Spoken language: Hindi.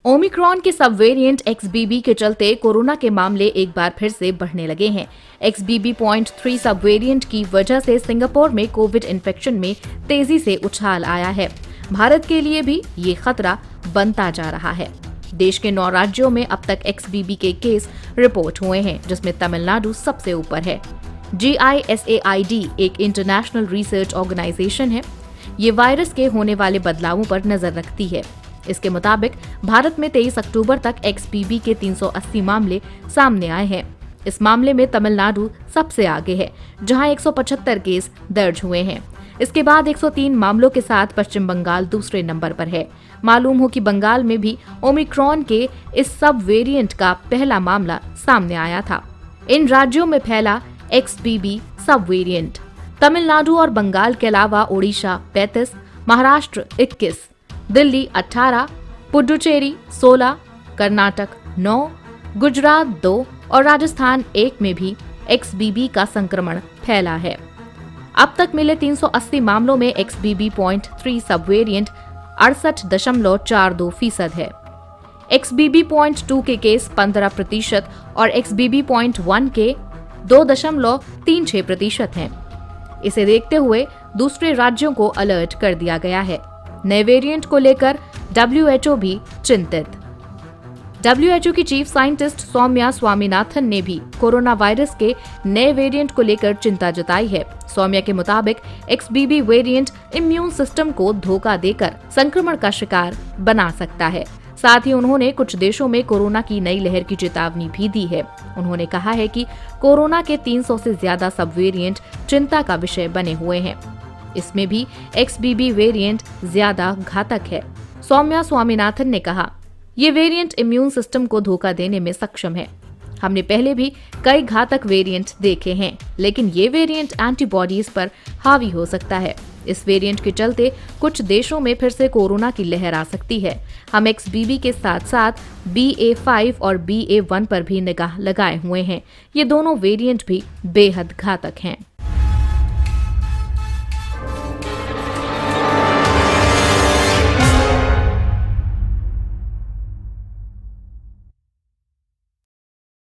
ओमिक्रॉन के सब वेरिएंट XBB के चलते कोरोना के मामले एक बार फिर से बढ़ने लगे हैं। XBB.3 सब वेरिएंट की वजह से सिंगापुर में कोविड इन्फेक्शन में तेजी से उछाल आया है। भारत के लिए भी ये खतरा बनता जा रहा है। देश के 9 राज्यों में अब तक XBB के केस रिपोर्ट हुए हैं, जिसमें तमिलनाडु सबसे ऊपर है। GISAID एक इंटरनेशनल रिसर्च ऑर्गेनाइजेशन है। ये वायरस के होने वाले बदलावों पर नजर रखती है। इसके मुताबिक भारत में 23 अक्टूबर तक XBB के 380 मामले सामने आए हैं। इस मामले में तमिलनाडु सबसे आगे है, जहां 175 केस दर्ज हुए हैं। इसके बाद 103 मामलों के साथ पश्चिम बंगाल दूसरे नंबर पर है। मालूम हो कि बंगाल में भी ओमिक्रॉन के इस सब वेरिएंट का पहला मामला सामने आया था। इन राज्यों में फैला XBB सब वेरिएंट तमिलनाडु और बंगाल के अलावा ओडिशा 35, महाराष्ट्र 21, दिल्ली 18, पुडुचेरी 16, कर्नाटक 9, गुजरात 2 और राजस्थान 1 में भी XBB का संक्रमण फैला है। अब तक मिले 380 मामलों में XBB.3 सब वेरिएंट 68.42% है। XBB.2 के केस 15% और XBB.1 के 2.36% हैं। इसे देखते हुए दूसरे राज्यों को अलर्ट कर दिया गया है। नए वेरिएंट को लेकर WHO भी चिंतित। WHO की चीफ साइंटिस्ट सौम्या स्वामीनाथन ने भी कोरोना वायरस के नए वेरिएंट को लेकर चिंता जताई है। सौम्या के मुताबिक XBB वेरिएंट इम्यून सिस्टम को धोखा देकर संक्रमण का शिकार बना सकता है। साथ ही उन्होंने कुछ देशों में कोरोना की नई लहर की चेतावनी भी दी है। उन्होंने कहा है कि कोरोना के 300 से ज्यादा सब वेरिएंट चिंता का विषय बने हुए हैं। इसमें भी XBB वेरिएंट ज्यादा घातक है। सौम्या स्वामीनाथन ने कहा, ये वेरिएंट इम्यून सिस्टम को धोखा देने में सक्षम है। हमने पहले भी कई घातक वेरिएंट देखे हैं, लेकिन ये वेरिएंट एंटीबॉडीज पर हावी हो सकता है। इस वेरिएंट के चलते कुछ देशों में फिर से कोरोना की लहर आ सकती है। हम XBB के साथ साथ BA.5 और BA.1 पर भी निगाह लगाए हुए हैं। ये दोनों वेरिएंट भी बेहद घातक हैं।